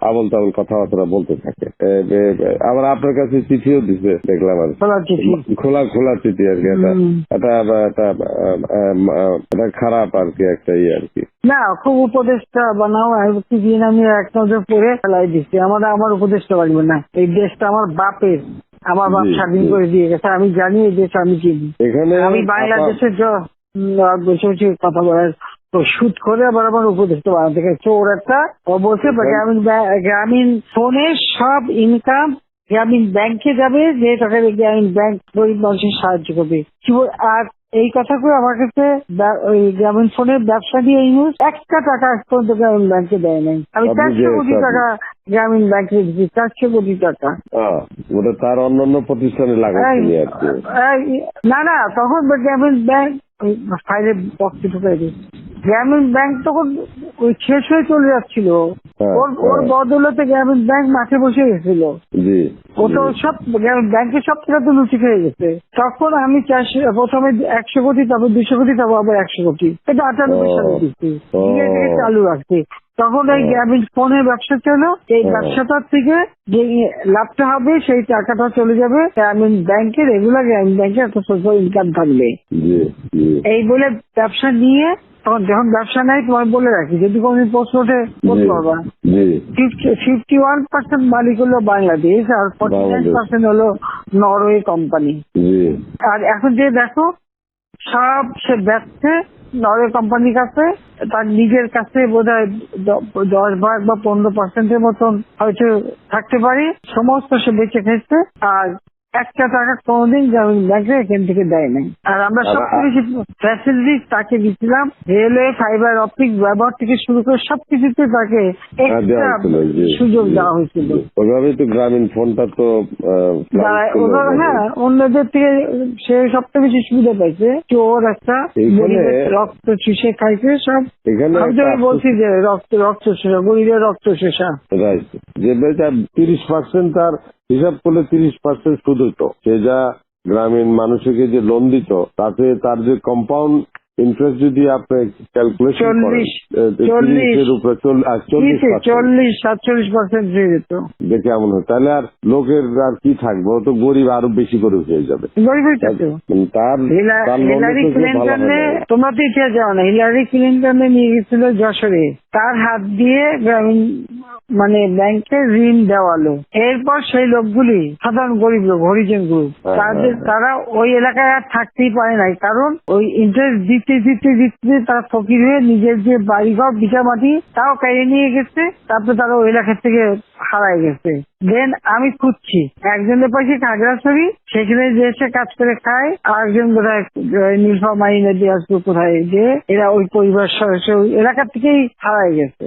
আবল তাবল কথাবার্তা বলতে থাকে। আবার আপনার কাছে চিঠিও দিচ্ছে দেখলাম আর খোলা খোলা চিঠি আর কি। এটা খারাপ আর কি, একটা আর কি না, খুব উপদেশটা বানাও দিন আমি এক নজর পড়ে ফেলাই দিচ্ছি। আমার উপদেশটা লাগবে না, এই দেশটা আমার বাপের, আমার বাপ স্বাধীন করে দিয়ে গেছে, আমি জানি এই দেশ আমি চিনি। এখানে আমি বাংলাদেশের বসে বসে কথা বলার শুট করে আবার আমার উপদেশটা বানাতে গেছে ওর একটা। ও বলছে গ্রামীণ ফোনে সব ইনকাম গ্রামীণ ব্যাংকে যাবে, যে টাকা গ্রামীণ ব্যাংক গরিব মানুষের সাহায্য করবে। আর এই কথা করে আমার কাছে ওই গ্রামীণ ফোনের ব্যবসা দিয়ে ইউজ একটা টাকা পর্যন্ত গ্রামীণ ব্যাংকে দেয় নাই। আমি 400 কোটি টাকা গ্রামীণ ব্যাংকে দিচ্ছি, 400 কোটি টাকা। ওটা তার অন্যান্য প্রতিষ্ঠানে লাগাচ্ছি আর কি। না তখন গ্রামীণ ব্যাংক ফাইলে বক্সে ঢুকাই দিই। গ্রামীণ ব্যাংক তখন ওই শেষ হয়ে চলে যাচ্ছিল, ওর বদলতে গ্রামীণ ব্যাংক মাঠে বসে গেছিল। ওটা সব ব্যাংকের সব টাকা তো লুচি খেয়ে গেছে। তখন আমি প্রথমে 100 কোটি, তারপর 200 কোটি, তারপর আবার 100 কোটি, এটা 98 সালে দিচ্ছি, চালু রাখছি। তখন এই গ্রামীণ ফোনের ব্যবসা ছিল, এই ব্যবসাটার থেকে যে লাভটা হবে সেই টাকাটা চলে যাবে গ্রামীণ ব্যাংকে, রেগুলার গ্রামীণ ব্যাংকে একটা সোশ্যাল ইনকাম থাকবে। এই বলে ব্যবসা নিয়ে তখন যখন ব্যবসা নাই, তোমার বলে রাখি যদি কোনদিন প্রশ্ন ওঠে বলতে পারবা, 51% মালিক হলো বাংলাদেশ আর 49% হলো নরওয়ে কোম্পানি। আর এখন যে দেখো সব সে ব্যবসা নরওয়ে কোম্পানির কাছে, তার নিজের কাছে বোধহয় 10 ভাগ বা 15% মতন হয়তো থাকতে পারে, সমস্ত সে বেঁচে খেয়েছে। আর একটা টাকা কোনদিন গ্রামীণ ব্যাংকে এখান থেকে দেয় নাই। আর আমরা সবচেয়ে বেশি ফ্যাসিলিটি তাকে দিচ্ছিলাম, রেলওয়ে, ফাইবার অপটিক ব্যবহার থেকে শুরু করে সবকিছুতে তাকে সুযোগ দেওয়া হয়েছিল। ওইভাবেই তো গ্রামীণ ফোনটা তো অন্যদের থেকে সে সবচেয়ে বেশি সুবিধা পাইছে। ওর একটা রক্ত চুষে খাইছে সব। আমি বলছি যে রক্ত শোষা, গরিবের রক্ত শোষা। যে 30% তার হিসাব করলে 30% সুদ হইতো। সে যা গ্রামীণ মানুষকে যে লোন দিত, তাতে তার যে কম্পাউন্ড ইন্টারেস্ট যদি আপনি ক্যালকুলেশন করেন 40-47% হয়ে যেত। দেখে এমন হয়, তাহলে আর লোকের আর কি থাকবে, ও তো গরিব আরো বেশি করে হয়ে যাবে। তোমরা তো ইতিহাস জানো না, হিলারি ক্লিন্টনে নিয়ে গেছিল যশোরে, তার হাত দিয়ে গ্রামীণ ব্যাংকে ঋণ দেওয়ালো। এরপর সেই লোকগুলি সাধারণ গরিব লোক, হরিজন গ্রুপ, তারা ওই এলাকায় আর থাকতেই পারে নাই, কারণ ওই ইন্টারেস্ট দিতে দিতে দিতে তারা ফকির হয়ে নিজের যে বাড়িঘর ভিটা মাটি তাও কেড়ে নিয়ে গেছে। তারপরে তারা ওই এলাকা থেকে হারাই গেছে। দেন আমি খুঁজছি, একজনের পাশে খাগড়াছড়ি, সেখানে যে এসে কাজ করে খায়, আর একজন বোধহয় নীলফামারী নদী আসবে কোথায়, যে এরা ওই পরিবার সদস্য এলাকা থেকেই হারাই গেছে।